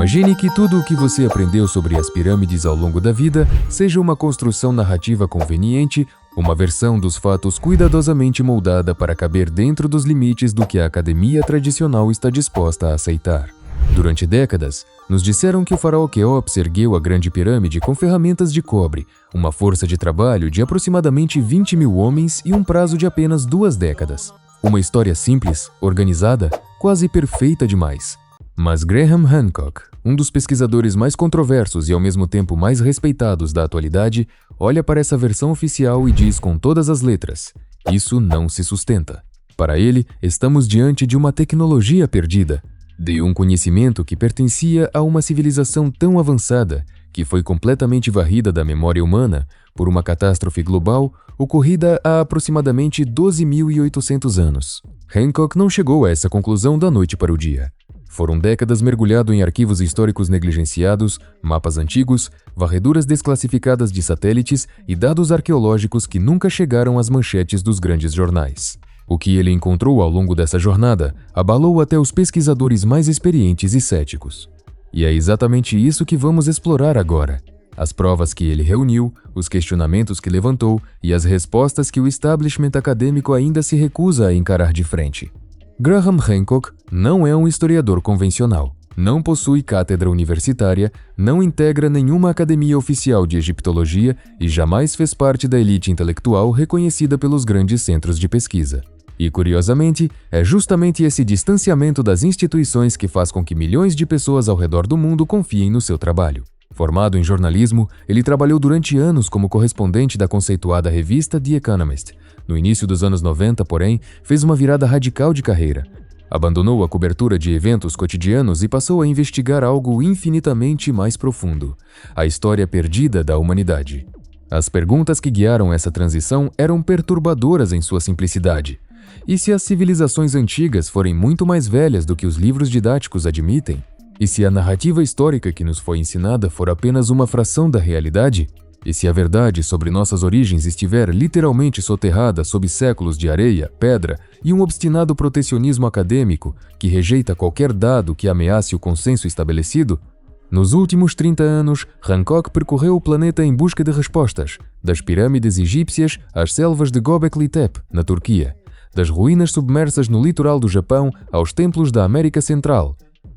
Imagine que tudo o que você aprendeu sobre as pirâmides ao longo da vida seja uma construção narrativa conveniente, uma versão dos fatos cuidadosamente moldada para caber dentro dos limites do que a academia tradicional está disposta a aceitar. Durante décadas, nos disseram que o faraó Quéops ergueu a Grande Pirâmide com ferramentas de cobre, uma força de trabalho de aproximadamente 20 mil homens e um prazo de apenas 2 décadas. Uma história simples, organizada, quase perfeita demais. Mas Graham Hancock, um dos pesquisadores mais controversos e ao mesmo tempo mais respeitados da atualidade, olha para essa versão oficial e diz com todas as letras: isso não se sustenta. Para ele, estamos diante de uma tecnologia perdida, de um conhecimento que pertencia a uma civilização tão avançada que foi completamente varrida da memória humana por uma catástrofe global ocorrida há aproximadamente 12.800 anos. Hancock não chegou a essa conclusão da noite para o dia. Foram décadas mergulhado em arquivos históricos negligenciados, mapas antigos, varreduras desclassificadas de satélites e dados arqueológicos que nunca chegaram às manchetes dos grandes jornais. O que ele encontrou ao longo dessa jornada abalou até os pesquisadores mais experientes e céticos. E é exatamente isso que vamos explorar agora. As provas que ele reuniu, os questionamentos que levantou e as respostas que o establishment acadêmico ainda se recusa a encarar de frente. Graham Hancock não é um historiador convencional, não possui cátedra universitária, não integra nenhuma academia oficial de egiptologia e jamais fez parte da elite intelectual reconhecida pelos grandes centros de pesquisa. E, curiosamente, é justamente esse distanciamento das instituições que faz com que milhões de pessoas ao redor do mundo confiem no seu trabalho. Formado em jornalismo, ele trabalhou durante anos como correspondente da conceituada revista The Economist. No início dos anos 90, porém, fez uma virada radical de carreira. Abandonou a cobertura de eventos cotidianos e passou a investigar algo infinitamente mais profundo: a história perdida da humanidade. As perguntas que guiaram essa transição eram perturbadoras em sua simplicidade. E se as civilizações antigas forem muito mais velhas do que os livros didáticos admitem? E se a narrativa histórica que nos foi ensinada for apenas uma fração da realidade? E se a verdade sobre nossas origens estiver literalmente soterrada sob séculos de areia, pedra e um obstinado protecionismo acadêmico que rejeita qualquer dado que ameace o consenso estabelecido? Nos últimos 30 anos, Hancock percorreu o planeta em busca de respostas, das pirâmides egípcias às selvas de Göbekli Tepe, na Turquia, das ruínas submersas no litoral do Japão aos templos da América Central.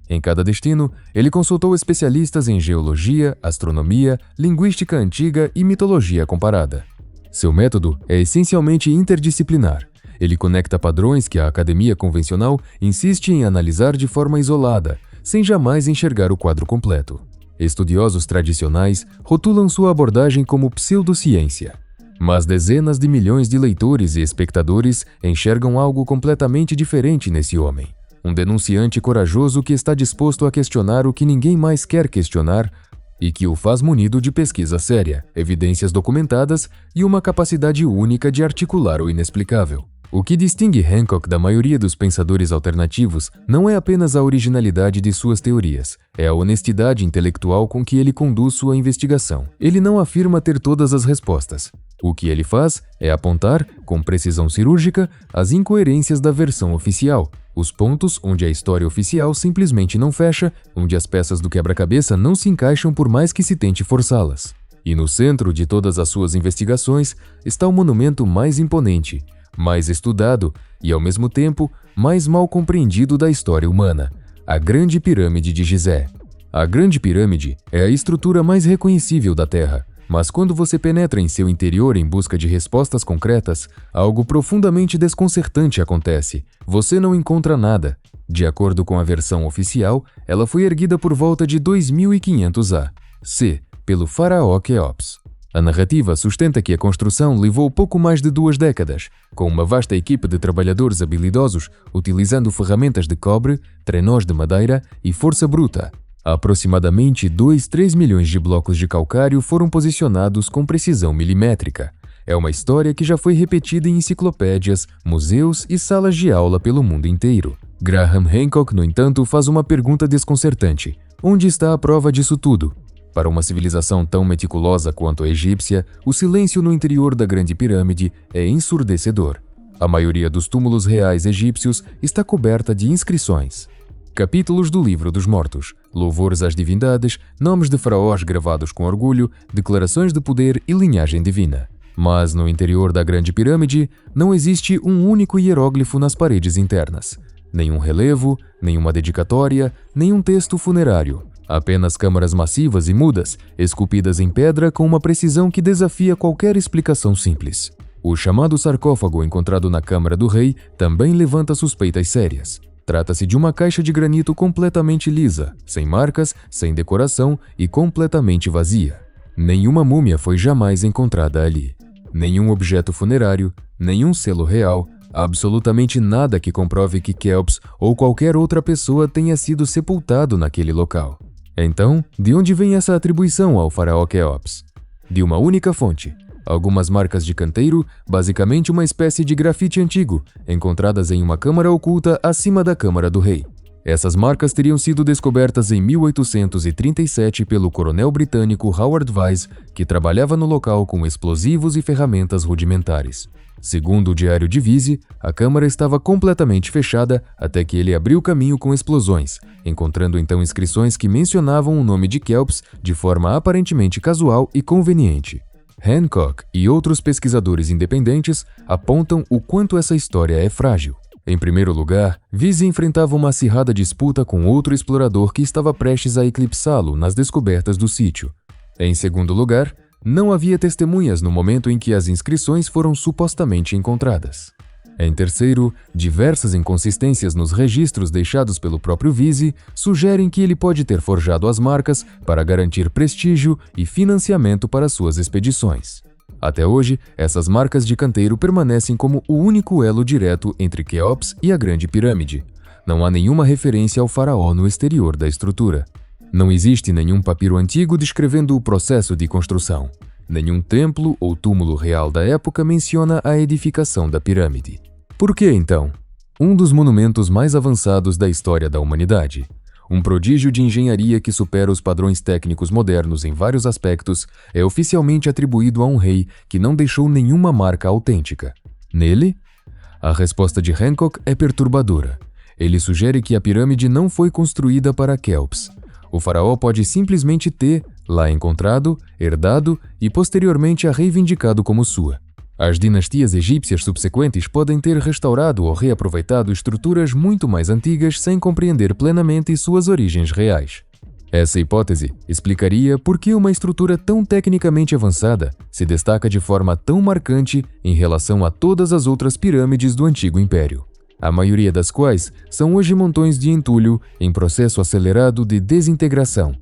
Em cada destino, ele consultou especialistas em geologia, astronomia, linguística antiga e mitologia comparada. Seu método é essencialmente interdisciplinar. Ele conecta padrões que a academia convencional insiste em analisar de forma isolada, sem jamais enxergar o quadro completo. Estudiosos tradicionais rotulam sua abordagem como pseudociência. Mas dezenas de milhões de leitores e espectadores enxergam algo completamente diferente nesse homem. Um denunciante corajoso que está disposto a questionar o que ninguém mais quer questionar e que o faz munido de pesquisa séria, evidências documentadas e uma capacidade única de articular o inexplicável. O que distingue Hancock da maioria dos pensadores alternativos não é apenas a originalidade de suas teorias, é a honestidade intelectual com que ele conduz sua investigação. Ele não afirma ter todas as respostas. O que ele faz é apontar, com precisão cirúrgica, as incoerências da versão oficial, os pontos onde a história oficial simplesmente não fecha, onde as peças do quebra-cabeça não se encaixam por mais que se tente forçá-las. E no centro de todas as suas investigações está o monumento mais imponente, mais estudado e, ao mesmo tempo, mais mal compreendido da história humana: a Grande Pirâmide de Gizé. A Grande Pirâmide é a estrutura mais reconhecível da Terra. Mas quando você penetra em seu interior em busca de respostas concretas, algo profundamente desconcertante acontece. Você não encontra nada. De acordo com a versão oficial, ela foi erguida por volta de 2500 a.C., pelo faraó Quéops. A narrativa sustenta que a construção levou pouco mais de 2 décadas, com uma vasta equipe de trabalhadores habilidosos utilizando ferramentas de cobre, trenós de madeira e força bruta. Aproximadamente 2-3 milhões de blocos de calcário foram posicionados com precisão milimétrica. É uma história que já foi repetida em enciclopédias, museus e salas de aula pelo mundo inteiro. Graham Hancock, no entanto, faz uma pergunta desconcertante: onde está a prova disso tudo? Para uma civilização tão meticulosa quanto a egípcia, o silêncio no interior da Grande Pirâmide é ensurdecedor. A maioria dos túmulos reais egípcios está coberta de inscrições. Capítulos do Livro dos Mortos, louvores às divindades, nomes de faraós gravados com orgulho, declarações de poder e linhagem divina. Mas no interior da Grande Pirâmide não existe um único hieróglifo nas paredes internas. Nenhum relevo, nenhuma dedicatória, nenhum texto funerário. Apenas câmaras massivas e mudas, esculpidas em pedra com uma precisão que desafia qualquer explicação simples. O chamado sarcófago encontrado na Câmara do Rei também levanta suspeitas sérias. Trata-se de uma caixa de granito completamente lisa, sem marcas, sem decoração e completamente vazia. Nenhuma múmia foi jamais encontrada ali. Nenhum objeto funerário, nenhum selo real, absolutamente nada que comprove que Kelps ou qualquer outra pessoa tenha sido sepultado naquele local. Então, de onde vem essa atribuição ao faraó Quéops? De uma única fonte. Algumas marcas de canteiro, basicamente uma espécie de grafite antigo, encontradas em uma câmara oculta acima da Câmara do Rei. Essas marcas teriam sido descobertas em 1837 pelo coronel britânico Howard Vyse, que trabalhava no local com explosivos e ferramentas rudimentares. Segundo o diário de Vyse, a câmara estava completamente fechada até que ele abriu caminho com explosões, encontrando então inscrições que mencionavam o nome de Kelps de forma aparentemente casual e conveniente. Hancock e outros pesquisadores independentes apontam o quanto essa história é frágil. Em primeiro lugar, Vyse enfrentava uma acirrada disputa com outro explorador que estava prestes a eclipsá-lo nas descobertas do sítio. Em segundo lugar, não havia testemunhas no momento em que as inscrições foram supostamente encontradas. Em terceiro, diversas inconsistências nos registros deixados pelo próprio Vyse sugerem que ele pode ter forjado as marcas para garantir prestígio e financiamento para suas expedições. Até hoje, essas marcas de canteiro permanecem como o único elo direto entre Quéops e a Grande Pirâmide. Não há nenhuma referência ao faraó no exterior da estrutura. Não existe nenhum papiro antigo descrevendo o processo de construção. Nenhum templo ou túmulo real da época menciona a edificação da pirâmide. Por que, então? Um dos monumentos mais avançados da história da humanidade. Um prodígio de engenharia que supera os padrões técnicos modernos em vários aspectos, é oficialmente atribuído a um rei que não deixou nenhuma marca autêntica. Nele? A resposta de Hancock é perturbadora. Ele sugere que a pirâmide não foi construída para Kelps. O faraó pode simplesmente ter, lá encontrado, herdado e posteriormente a reivindicado como sua. As dinastias egípcias subsequentes podem ter restaurado ou reaproveitado estruturas muito mais antigas sem compreender plenamente suas origens reais. Essa hipótese explicaria por que uma estrutura tão tecnicamente avançada se destaca de forma tão marcante em relação a todas as outras pirâmides do Antigo Império, a maioria das quais são hoje montões de entulho em processo acelerado de desintegração.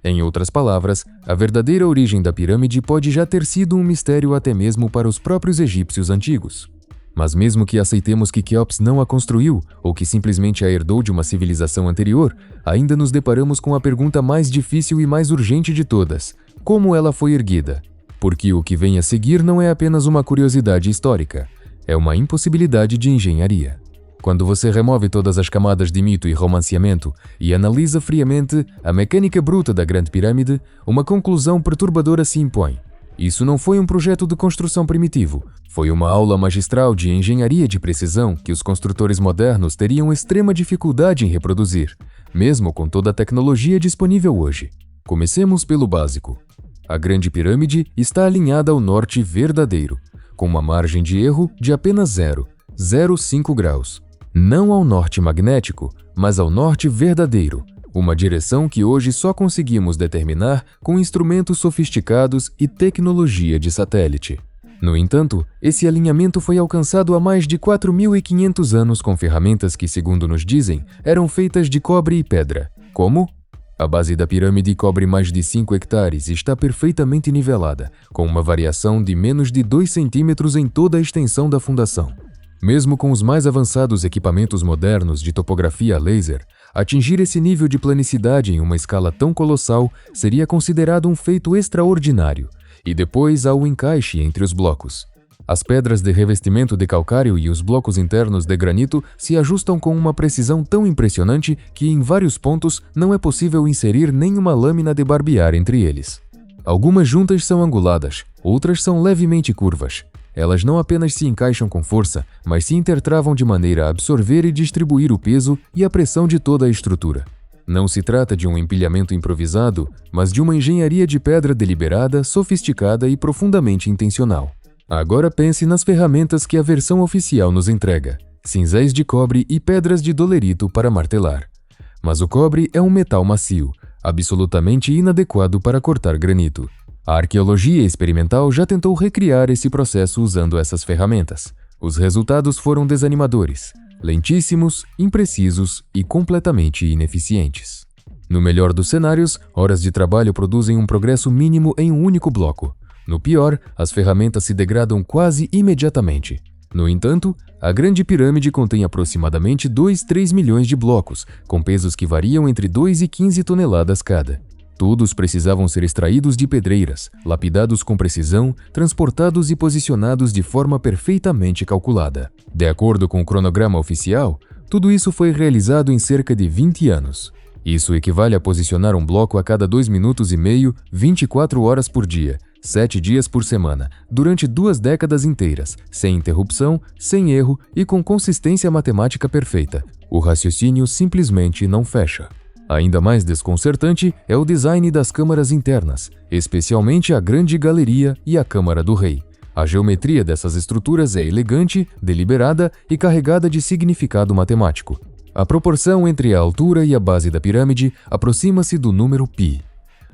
Em outras palavras, a verdadeira origem da pirâmide pode já ter sido um mistério até mesmo para os próprios egípcios antigos. Mas mesmo que aceitemos que Quéops não a construiu ou que simplesmente a herdou de uma civilização anterior, ainda nos deparamos com a pergunta mais difícil e mais urgente de todas: como ela foi erguida? Porque o que vem a seguir não é apenas uma curiosidade histórica, é uma impossibilidade de engenharia. Quando você remove todas as camadas de mito e romanceamento e analisa friamente a mecânica bruta da Grande Pirâmide, uma conclusão perturbadora se impõe. Isso não foi um projeto de construção primitivo, foi uma aula magistral de engenharia de precisão que os construtores modernos teriam extrema dificuldade em reproduzir, mesmo com toda a tecnologia disponível hoje. Comecemos pelo básico. A Grande Pirâmide está alinhada ao norte verdadeiro, com uma margem de erro de apenas 0,05 graus. Não ao norte magnético, mas ao norte verdadeiro, uma direção que hoje só conseguimos determinar com instrumentos sofisticados e tecnologia de satélite. No entanto, esse alinhamento foi alcançado há mais de 4.500 anos com ferramentas que, segundo nos dizem, eram feitas de cobre e pedra. Como? A base da pirâmide cobre mais de 5 hectares e está perfeitamente nivelada, com uma variação de menos de 2 centímetros em toda a extensão da fundação. Mesmo com os mais avançados equipamentos modernos de topografia a laser, atingir esse nível de planicidade em uma escala tão colossal seria considerado um feito extraordinário. E depois há o encaixe entre os blocos. As pedras de revestimento de calcário e os blocos internos de granito se ajustam com uma precisão tão impressionante que em vários pontos não é possível inserir nenhuma lâmina de barbear entre eles. Algumas juntas são anguladas, outras são levemente curvas. elas não apenas se encaixam com força, mas se intertravam de maneira a absorver e distribuir o peso e a pressão de toda a estrutura. Não se trata de um empilhamento improvisado, mas de uma engenharia de pedra deliberada, sofisticada e profundamente intencional. Agora pense nas ferramentas que a versão oficial nos entrega: cinzéis de cobre e pedras de dolerito para martelar. Mas o cobre é um metal macio, absolutamente inadequado para cortar granito. A arqueologia experimental já tentou recriar esse processo usando essas ferramentas. Os resultados foram desanimadores, lentíssimos, imprecisos e completamente ineficientes. No melhor dos cenários, horas de trabalho produzem um progresso mínimo em um único bloco. No pior, as ferramentas se degradam quase imediatamente. No entanto, a Grande Pirâmide contém aproximadamente 2-3 milhões de blocos, com pesos que variam entre 2 e 15 toneladas cada. Todos precisavam ser extraídos de pedreiras, lapidados com precisão, transportados e posicionados de forma perfeitamente calculada. De acordo com o cronograma oficial, tudo isso foi realizado em cerca de 20 anos. Isso equivale a posicionar um bloco a cada 2 minutos e meio, 24 horas por dia, 7 dias por semana, durante 2 décadas inteiras, sem interrupção, sem erro e com consistência matemática perfeita. O raciocínio simplesmente não fecha. Ainda mais desconcertante é o design das câmaras internas, especialmente a Grande Galeria e a Câmara do Rei. A geometria dessas estruturas é elegante, deliberada e carregada de significado matemático. A proporção entre a altura e a base da pirâmide aproxima-se do número π.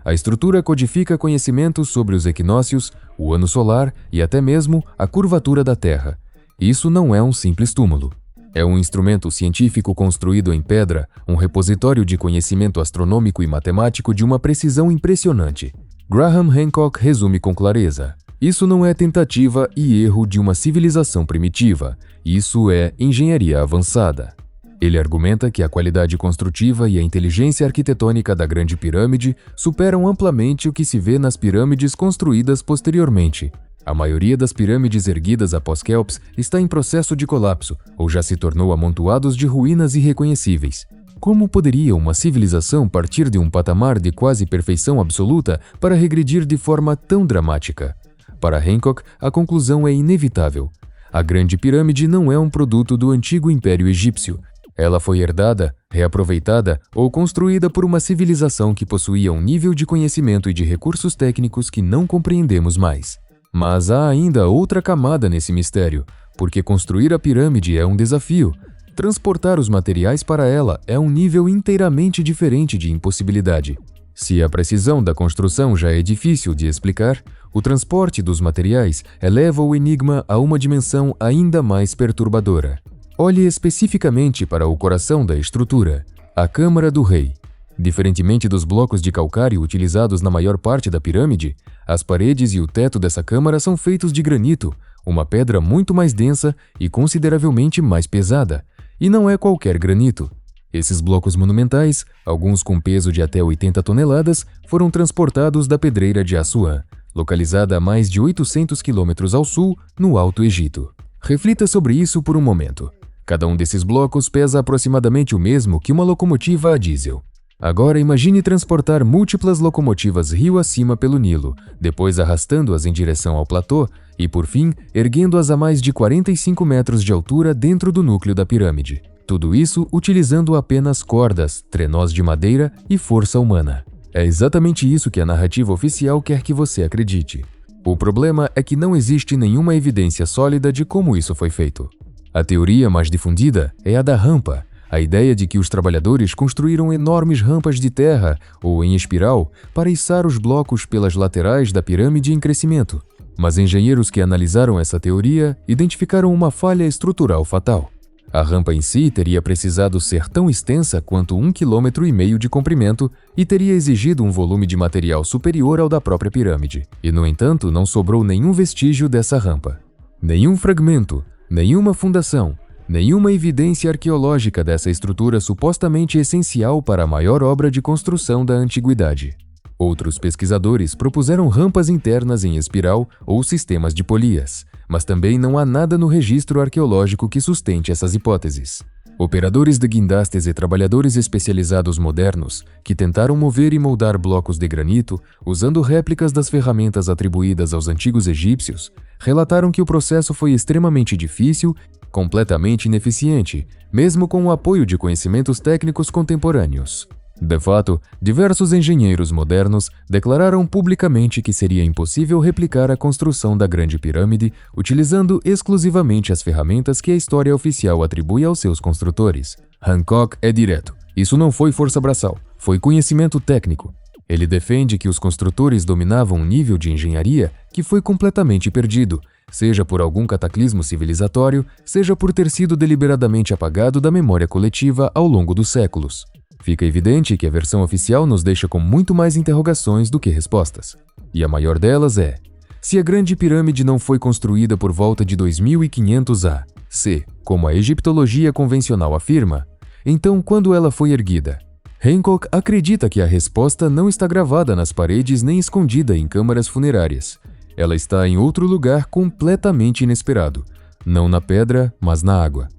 A estrutura codifica conhecimentos sobre os equinócios, o ano solar e até mesmo a curvatura da Terra. Isso não é um simples túmulo. É um instrumento científico construído em pedra, um repositório de conhecimento astronômico e matemático de uma precisão impressionante. Graham Hancock resume com clareza: isso não é tentativa e erro de uma civilização primitiva, isso é engenharia avançada. Ele argumenta que a qualidade construtiva e a inteligência arquitetônica da Grande Pirâmide superam amplamente o que se vê nas pirâmides construídas posteriormente. A maioria das pirâmides erguidas após Quéops está em processo de colapso ou já se tornou amontoados de ruínas irreconhecíveis. Como poderia uma civilização partir de um patamar de quase perfeição absoluta para regredir de forma tão dramática? Para Hancock, a conclusão é inevitável. A Grande Pirâmide não é um produto do antigo Império Egípcio. Ela foi herdada, reaproveitada ou construída por uma civilização que possuía um nível de conhecimento e de recursos técnicos que não compreendemos mais. Mas há ainda outra camada nesse mistério, porque construir a pirâmide é um desafio. Transportar os materiais para ela é um nível inteiramente diferente de impossibilidade. Se a precisão da construção já é difícil de explicar, o transporte dos materiais eleva o enigma a uma dimensão ainda mais perturbadora. Olhe especificamente para o coração da estrutura, a Câmara do Rei. Diferentemente dos blocos de calcário utilizados na maior parte da pirâmide, as paredes e o teto dessa câmara são feitos de granito, uma pedra muito mais densa e consideravelmente mais pesada. E não é qualquer granito. Esses blocos monumentais, alguns com peso de até 80 toneladas, foram transportados da pedreira de Assuã, localizada a mais de 800 quilômetros ao sul, no Alto Egito. Reflita sobre isso por um momento. Cada um desses blocos pesa aproximadamente o mesmo que uma locomotiva a diesel. Agora imagine transportar múltiplas locomotivas rio acima pelo Nilo, depois arrastando-as em direção ao platô e, por fim, erguendo-as a mais de 45 metros de altura dentro do núcleo da pirâmide. Tudo isso utilizando apenas cordas, trenós de madeira e força humana. É exatamente isso que a narrativa oficial quer que você acredite. O problema é que não existe nenhuma evidência sólida de como isso foi feito. A teoria mais difundida é a da rampa. A ideia de que os trabalhadores construíram enormes rampas de terra ou em espiral para içar os blocos pelas laterais da pirâmide em crescimento. Mas engenheiros que analisaram essa teoria identificaram uma falha estrutural fatal. A rampa em si teria precisado ser tão extensa quanto 1,5 km de comprimento e teria exigido um volume de material superior ao da própria pirâmide. E, no entanto, não sobrou nenhum vestígio dessa rampa. Nenhum fragmento, nenhuma fundação, nenhuma evidência arqueológica dessa estrutura supostamente essencial para a maior obra de construção da antiguidade. Outros pesquisadores propuseram rampas internas em espiral ou sistemas de polias, mas também não há nada no registro arqueológico que sustente essas hipóteses. Operadores de guindastes e trabalhadores especializados modernos, que tentaram mover e moldar blocos de granito usando réplicas das ferramentas atribuídas aos antigos egípcios, relataram que o processo foi extremamente difícil, completamente ineficiente, mesmo com o apoio de conhecimentos técnicos contemporâneos. De fato, diversos engenheiros modernos declararam publicamente que seria impossível replicar a construção da Grande Pirâmide utilizando exclusivamente as ferramentas que a história oficial atribui aos seus construtores. Hancock é direto. Isso não foi força braçal, foi conhecimento técnico. Ele defende que os construtores dominavam um nível de engenharia que foi completamente perdido, seja por algum cataclismo civilizatório, seja por ter sido deliberadamente apagado da memória coletiva ao longo dos séculos. Fica evidente que a versão oficial nos deixa com muito mais interrogações do que respostas. E a maior delas é: se a Grande Pirâmide não foi construída por volta de 2500 a.C., como a egiptologia convencional afirma, então quando ela foi erguida? Hancock acredita que a resposta não está gravada nas paredes nem escondida em câmaras funerárias. Ela está em outro lugar completamente inesperado, não na pedra, mas na água.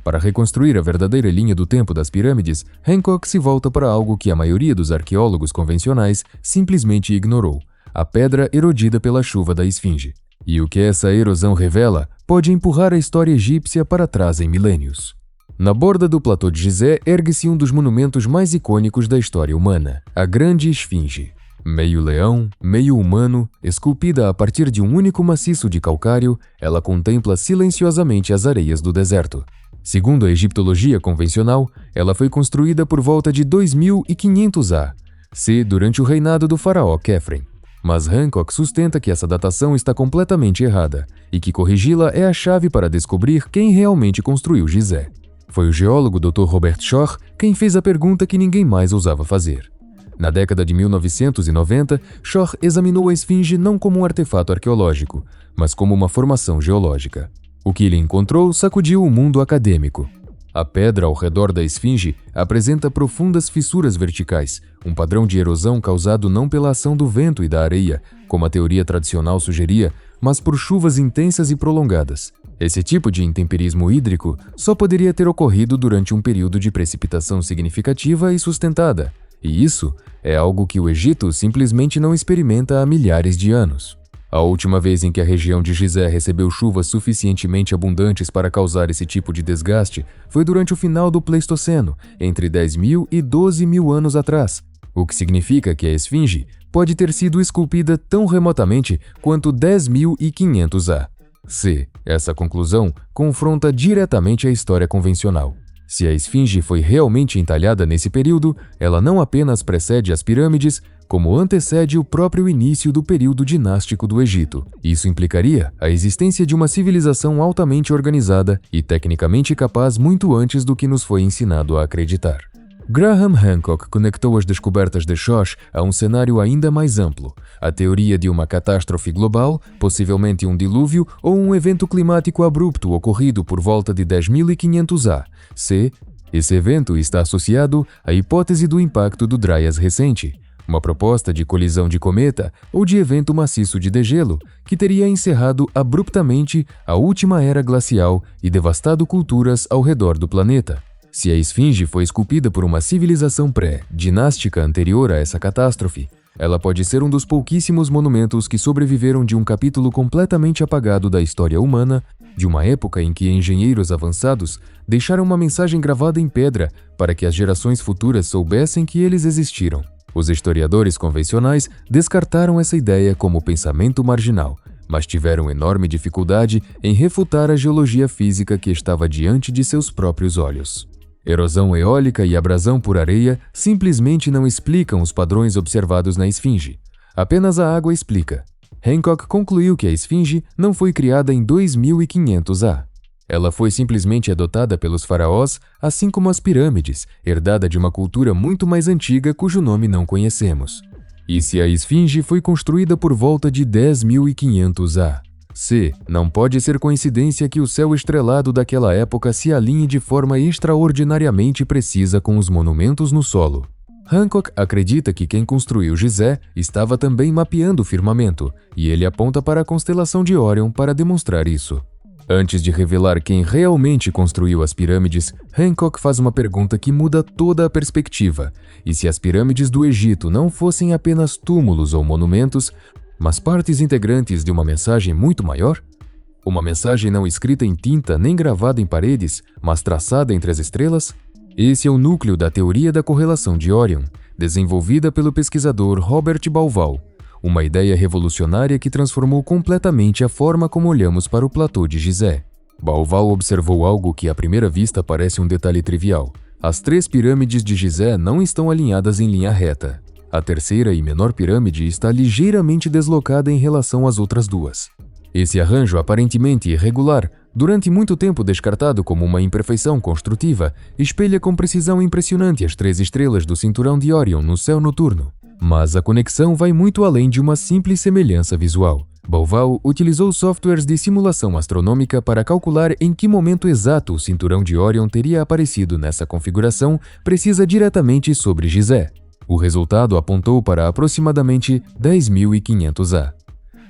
Para reconstruir a verdadeira linha do tempo das pirâmides, Hancock se volta para algo que a maioria dos arqueólogos convencionais simplesmente ignorou: a pedra erodida pela chuva da Esfinge. E o que essa erosão revela pode empurrar a história egípcia para trás em milênios. Na borda do platô de Gizé ergue-se um dos monumentos mais icônicos da história humana, a Grande Esfinge. Meio leão, meio humano, esculpida a partir de um único maciço de calcário, ela contempla silenciosamente as areias do deserto. Segundo a egiptologia convencional, ela foi construída por volta de 2500 a.C. durante o reinado do faraó Khefren. Mas Hancock sustenta que essa datação está completamente errada e que corrigi-la é a chave para descobrir quem realmente construiu Gizé. Foi o geólogo Dr. Robert Schoch quem fez a pergunta que ninguém mais ousava fazer. Na década de 1990, Schoch examinou a Esfinge não como um artefato arqueológico, mas como uma formação geológica. O que ele encontrou sacudiu o mundo acadêmico. A pedra ao redor da Esfinge apresenta profundas fissuras verticais, um padrão de erosão causado não pela ação do vento e da areia, como a teoria tradicional sugeria, mas por chuvas intensas e prolongadas. Esse tipo de intemperismo hídrico só poderia ter ocorrido durante um período de precipitação significativa e sustentada, e isso é algo que o Egito simplesmente não experimenta há milhares de anos. A última vez em que a região de Gizé recebeu chuvas suficientemente abundantes para causar esse tipo de desgaste foi durante o final do Pleistoceno, entre 10.000 e 12.000 anos atrás, o que significa que a Esfinge pode ter sido esculpida tão remotamente quanto 10.500 a.C. Essa conclusão confronta diretamente a história convencional. Se a Esfinge foi realmente entalhada nesse período, ela não apenas precede as pirâmides, como antecede o próprio início do período dinástico do Egito. Isso implicaria a existência de uma civilização altamente organizada e tecnicamente capaz muito antes do que nos foi ensinado a acreditar. Graham Hancock conectou as descobertas de Schoch a um cenário ainda mais amplo, a teoria de uma catástrofe global, possivelmente um dilúvio ou um evento climático abrupto ocorrido por volta de 10.500 a.C. Esse evento está associado à hipótese do impacto do Dryas recente, uma proposta de colisão de cometa ou de evento maciço de degelo que teria encerrado abruptamente a última era glacial e devastado culturas ao redor do planeta. Se a Esfinge foi esculpida por uma civilização pré-dinástica anterior a essa catástrofe, ela pode ser um dos pouquíssimos monumentos que sobreviveram de um capítulo completamente apagado da história humana, de uma época em que engenheiros avançados deixaram uma mensagem gravada em pedra para que as gerações futuras soubessem que eles existiram. Os historiadores convencionais descartaram essa ideia como pensamento marginal, mas tiveram enorme dificuldade em refutar a geologia física que estava diante de seus próprios olhos. Erosão eólica e abrasão por areia simplesmente não explicam os padrões observados na Esfinge. Apenas a água explica. Hancock concluiu que a Esfinge não foi criada em 2500 a. Ela foi simplesmente adotada pelos faraós, assim como as pirâmides, herdada de uma cultura muito mais antiga cujo nome não conhecemos. E se a Esfinge foi construída por volta de 10.500 a.C., não pode ser coincidência que o céu estrelado daquela época se alinhe de forma extraordinariamente precisa com os monumentos no solo. Hancock acredita que quem construiu Gizé estava também mapeando o firmamento, e ele aponta para a constelação de Órion para demonstrar isso. Antes de revelar quem realmente construiu as pirâmides, Hancock faz uma pergunta que muda toda a perspectiva. E se as pirâmides do Egito não fossem apenas túmulos ou monumentos, mas partes integrantes de uma mensagem muito maior? Uma mensagem não escrita em tinta nem gravada em paredes, mas traçada entre as estrelas? Esse é o núcleo da teoria da correlação de Orion, desenvolvida pelo pesquisador Robert Bauval, uma ideia revolucionária que transformou completamente a forma como olhamos para o platô de Gizé. Bauval observou algo que à primeira vista parece um detalhe trivial. As 3 pirâmides de Gizé não estão alinhadas em linha reta. A terceira e menor pirâmide está ligeiramente deslocada em relação às outras 2. Esse arranjo aparentemente irregular, durante muito tempo descartado como uma imperfeição construtiva, espelha com precisão impressionante as 3 estrelas do cinturão de Orion no céu noturno. Mas a conexão vai muito além de uma simples semelhança visual. Bauval utilizou softwares de simulação astronômica para calcular em que momento exato o cinturão de Orion teria aparecido nessa configuração precisa diretamente sobre Gizé. O resultado apontou para aproximadamente 10.500 A.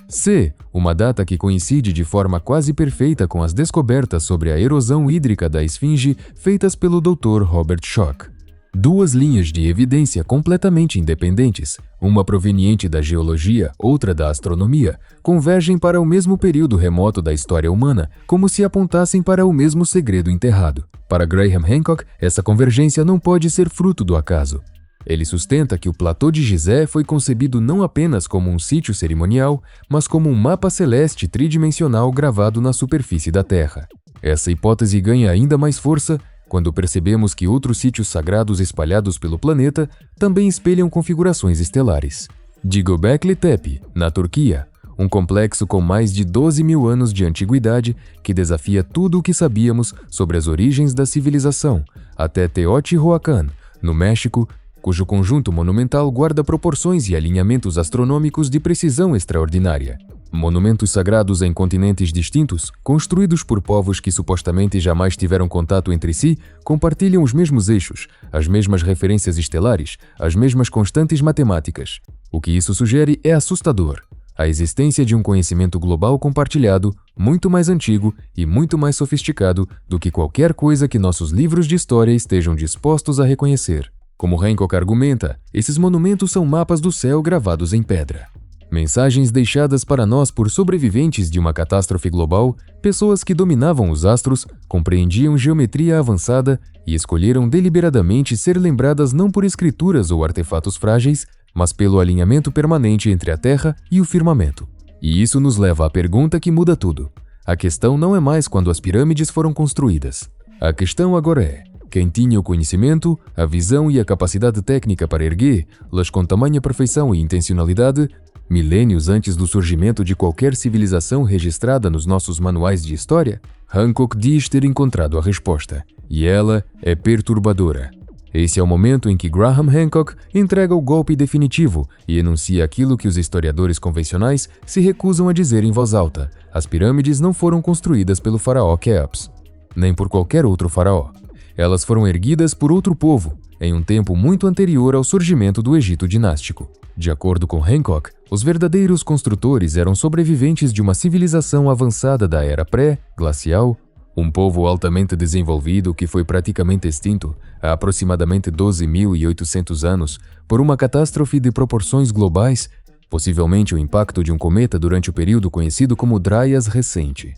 C, uma data que coincide de forma quase perfeita com as descobertas sobre a erosão hídrica da Esfinge feitas pelo Dr. Robert Schoch. 2 linhas de evidência completamente independentes, uma proveniente da geologia, outra da astronomia, convergem para o mesmo período remoto da história humana, como se apontassem para o mesmo segredo enterrado. Para Graham Hancock, essa convergência não pode ser fruto do acaso. Ele sustenta que o platô de Gizé foi concebido não apenas como um sítio cerimonial, mas como um mapa celeste tridimensional gravado na superfície da Terra. Essa hipótese ganha ainda mais força quando percebemos que outros sítios sagrados espalhados pelo planeta também espelham configurações estelares. De Göbekli Tepe, na Turquia, um complexo com mais de 12.000 anos de antiguidade que desafia tudo o que sabíamos sobre as origens da civilização, até Teotihuacan, no México, cujo conjunto monumental guarda proporções e alinhamentos astronômicos de precisão extraordinária. Monumentos sagrados em continentes distintos, construídos por povos que supostamente jamais tiveram contato entre si, compartilham os mesmos eixos, as mesmas referências estelares, as mesmas constantes matemáticas. O que isso sugere é assustador: a existência de um conhecimento global compartilhado, muito mais antigo e muito mais sofisticado do que qualquer coisa que nossos livros de história estejam dispostos a reconhecer. Como Hancock argumenta, esses monumentos são mapas do céu gravados em pedra. Mensagens deixadas para nós por sobreviventes de uma catástrofe global, pessoas que dominavam os astros, compreendiam geometria avançada e escolheram deliberadamente ser lembradas não por escrituras ou artefatos frágeis, mas pelo alinhamento permanente entre a Terra e o firmamento. E isso nos leva à pergunta que muda tudo. A questão não é mais quando as pirâmides foram construídas. A questão agora é: quem tinha o conhecimento, a visão e a capacidade técnica para erguê-las com tamanha perfeição e intencionalidade, milênios antes do surgimento de qualquer civilização registrada nos nossos manuais de história? Hancock diz ter encontrado a resposta, e ela é perturbadora. Esse é o momento em que Graham Hancock entrega o golpe definitivo e enuncia aquilo que os historiadores convencionais se recusam a dizer em voz alta: as pirâmides não foram construídas pelo faraó Quéops, nem por qualquer outro faraó. Elas foram erguidas por outro povo, em um tempo muito anterior ao surgimento do Egito dinástico. De acordo com Hancock, os verdadeiros construtores eram sobreviventes de uma civilização avançada da era pré-glacial, um povo altamente desenvolvido que foi praticamente extinto há aproximadamente 12.800 anos por uma catástrofe de proporções globais, possivelmente o impacto de um cometa durante o período conhecido como Dryas recente.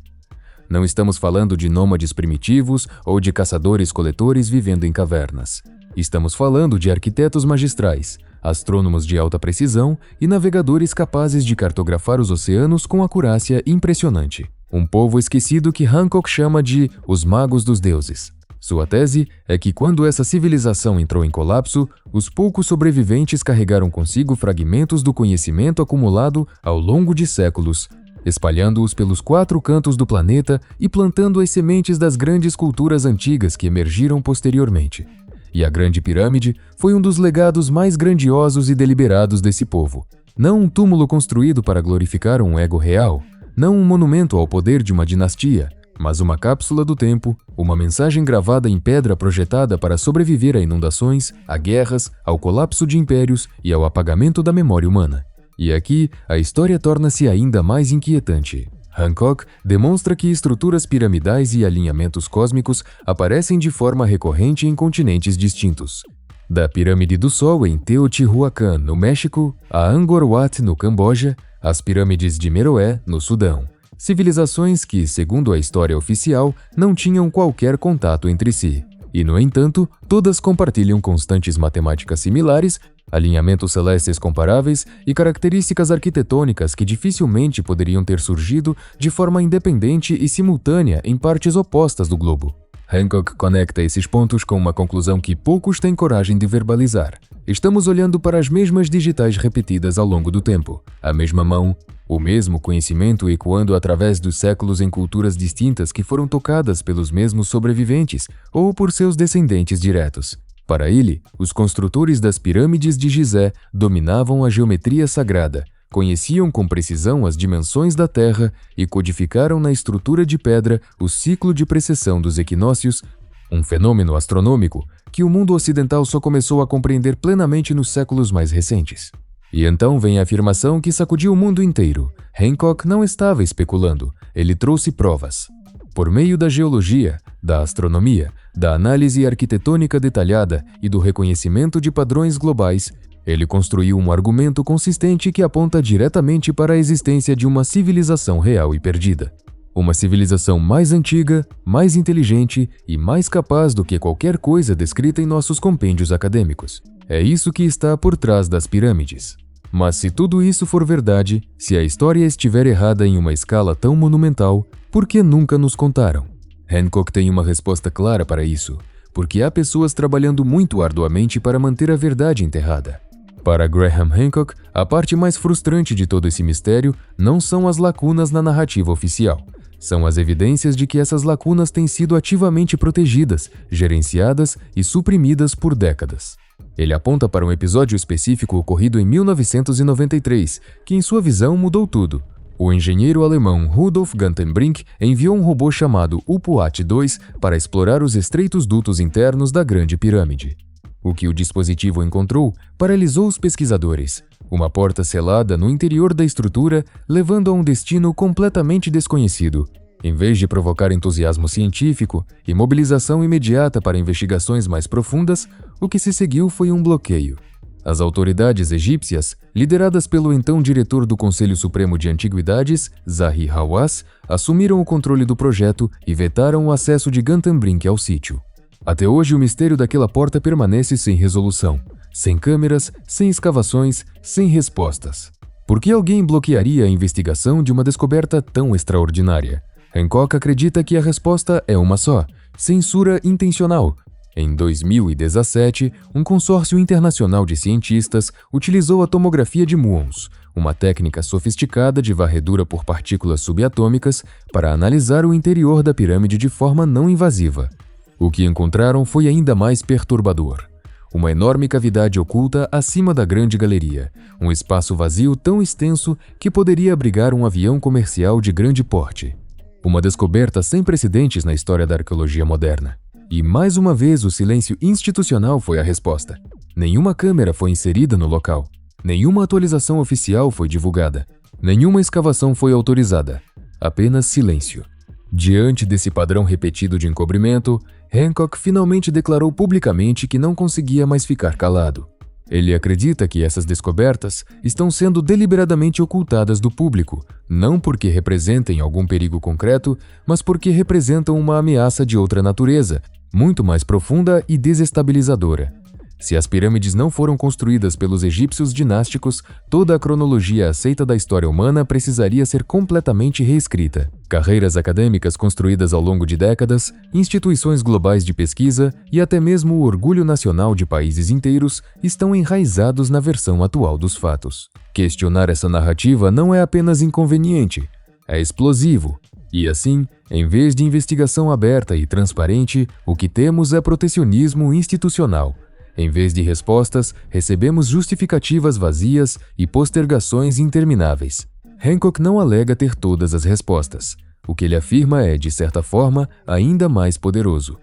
Não estamos falando de nômades primitivos ou de caçadores-coletores vivendo em cavernas. Estamos falando de arquitetos magistrais, astrônomos de alta precisão e navegadores capazes de cartografar os oceanos com acurácia impressionante. Um povo esquecido que Hancock chama de os magos dos deuses. Sua tese é que quando essa civilização entrou em colapso, os poucos sobreviventes carregaram consigo fragmentos do conhecimento acumulado ao longo de séculos, espalhando-os pelos 4 cantos do planeta e plantando as sementes das grandes culturas antigas que emergiram posteriormente. E a Grande Pirâmide foi um dos legados mais grandiosos e deliberados desse povo. Não um túmulo construído para glorificar um ego real, não um monumento ao poder de uma dinastia, mas uma cápsula do tempo, uma mensagem gravada em pedra projetada para sobreviver a inundações, a guerras, ao colapso de impérios e ao apagamento da memória humana. E aqui, a história torna-se ainda mais inquietante. Hancock demonstra que estruturas piramidais e alinhamentos cósmicos aparecem de forma recorrente em continentes distintos. Da Pirâmide do Sol em Teotihuacan, no México, a Angkor Wat, no Camboja, as pirâmides de Meroé, no Sudão. Civilizações que, segundo a história oficial, não tinham qualquer contato entre si. E, no entanto, todas compartilham constantes matemáticas similares, alinhamentos celestes comparáveis e características arquitetônicas que dificilmente poderiam ter surgido de forma independente e simultânea em partes opostas do globo. Hancock conecta esses pontos com uma conclusão que poucos têm coragem de verbalizar. Estamos olhando para as mesmas digitais repetidas ao longo do tempo, a mesma mão, o mesmo conhecimento ecoando através dos séculos em culturas distintas que foram tocadas pelos mesmos sobreviventes ou por seus descendentes diretos. Para ele, os construtores das pirâmides de Gizé dominavam a geometria sagrada, conheciam com precisão as dimensões da Terra e codificaram na estrutura de pedra o ciclo de precessão dos equinócios, um fenômeno astronômico que o mundo ocidental só começou a compreender plenamente nos séculos mais recentes. E então vem a afirmação que sacudiu o mundo inteiro. Hancock não estava especulando, ele trouxe provas. Por meio da geologia, da astronomia, da análise arquitetônica detalhada e do reconhecimento de padrões globais, ele construiu um argumento consistente que aponta diretamente para a existência de uma civilização real e perdida. Uma civilização mais antiga, mais inteligente e mais capaz do que qualquer coisa descrita em nossos compêndios acadêmicos. É isso que está por trás das pirâmides. Mas se tudo isso for verdade, se a história estiver errada em uma escala tão monumental, por que nunca nos contaram? Hancock tem uma resposta clara para isso, porque há pessoas trabalhando muito arduamente para manter a verdade enterrada. Para Graham Hancock, a parte mais frustrante de todo esse mistério não são as lacunas na narrativa oficial. São as evidências de que essas lacunas têm sido ativamente protegidas, gerenciadas e suprimidas por décadas. Ele aponta para um episódio específico ocorrido em 1993, que em sua visão mudou tudo. O engenheiro alemão Rudolf Gantenbrink enviou um robô chamado UPUAT-2 para explorar os estreitos dutos internos da Grande Pirâmide. O que o dispositivo encontrou paralisou os pesquisadores. Uma porta selada no interior da estrutura, levando a um destino completamente desconhecido. Em vez de provocar entusiasmo científico e mobilização imediata para investigações mais profundas, o que se seguiu foi um bloqueio. As autoridades egípcias, lideradas pelo então diretor do Conselho Supremo de Antiguidades, Zahi Hawass, assumiram o controle do projeto e vetaram o acesso de Gantenbrink ao sítio. Até hoje, o mistério daquela porta permanece sem resolução, sem câmeras, sem escavações, sem respostas. Por que alguém bloquearia a investigação de uma descoberta tão extraordinária? Hancock acredita que a resposta é uma só: censura intencional. Em 2017, um consórcio internacional de cientistas utilizou a tomografia de muons, uma técnica sofisticada de varredura por partículas subatômicas, para analisar o interior da pirâmide de forma não invasiva. O que encontraram foi ainda mais perturbador. Uma enorme cavidade oculta acima da grande galeria, um espaço vazio tão extenso que poderia abrigar um avião comercial de grande porte. Uma descoberta sem precedentes na história da arqueologia moderna. E mais uma vez o silêncio institucional foi a resposta. Nenhuma câmera foi inserida no local. Nenhuma atualização oficial foi divulgada. Nenhuma escavação foi autorizada. Apenas silêncio. Diante desse padrão repetido de encobrimento, Hancock finalmente declarou publicamente que não conseguia mais ficar calado. Ele acredita que essas descobertas estão sendo deliberadamente ocultadas do público, não porque representem algum perigo concreto, mas porque representam uma ameaça de outra natureza, muito mais profunda e desestabilizadora. Se as pirâmides não foram construídas pelos egípcios dinásticos, toda a cronologia aceita da história humana precisaria ser completamente reescrita. Carreiras acadêmicas construídas ao longo de décadas, instituições globais de pesquisa e até mesmo o orgulho nacional de países inteiros estão enraizados na versão atual dos fatos. Questionar essa narrativa não é apenas inconveniente, é explosivo. E assim, em vez de investigação aberta e transparente, o que temos é protecionismo institucional. Em vez de respostas, recebemos justificativas vazias e postergações intermináveis. Hancock não alega ter todas as respostas. O que ele afirma é, de certa forma, ainda mais poderoso.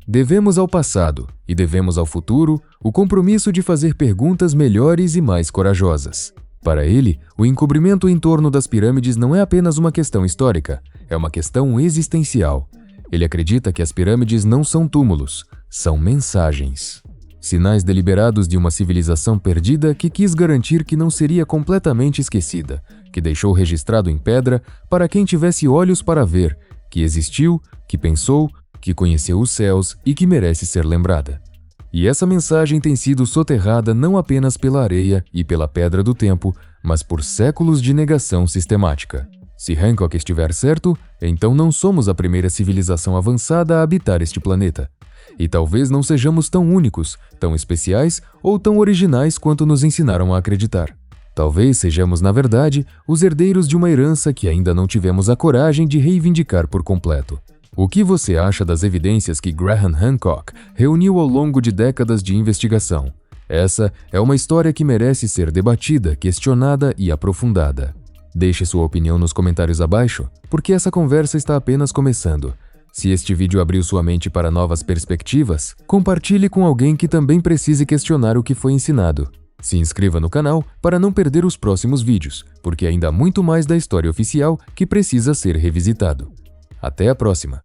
Devemos ao passado e devemos ao futuro o compromisso de fazer perguntas melhores e mais corajosas. Para ele, o encobrimento em torno das pirâmides não é apenas uma questão histórica, é uma questão existencial. Ele acredita que as pirâmides não são túmulos, são mensagens. Sinais deliberados de uma civilização perdida que quis garantir que não seria completamente esquecida, que deixou registrado em pedra para quem tivesse olhos para ver, que existiu, que pensou, que conheceu os céus e que merece ser lembrada. E essa mensagem tem sido soterrada não apenas pela areia e pela pedra do tempo, mas por séculos de negação sistemática. Se Hancock estiver certo, então não somos a primeira civilização avançada a habitar este planeta. E talvez não sejamos tão únicos, tão especiais ou tão originais quanto nos ensinaram a acreditar. Talvez sejamos, na verdade, os herdeiros de uma herança que ainda não tivemos a coragem de reivindicar por completo. O que você acha das evidências que Graham Hancock reuniu ao longo de décadas de investigação? Essa é uma história que merece ser debatida, questionada e aprofundada. Deixe sua opinião nos comentários abaixo, porque essa conversa está apenas começando. Se este vídeo abriu sua mente para novas perspectivas, compartilhe com alguém que também precise questionar o que foi ensinado. Se inscreva no canal para não perder os próximos vídeos, porque ainda há muito mais da história oficial que precisa ser revisitado. Até a próxima!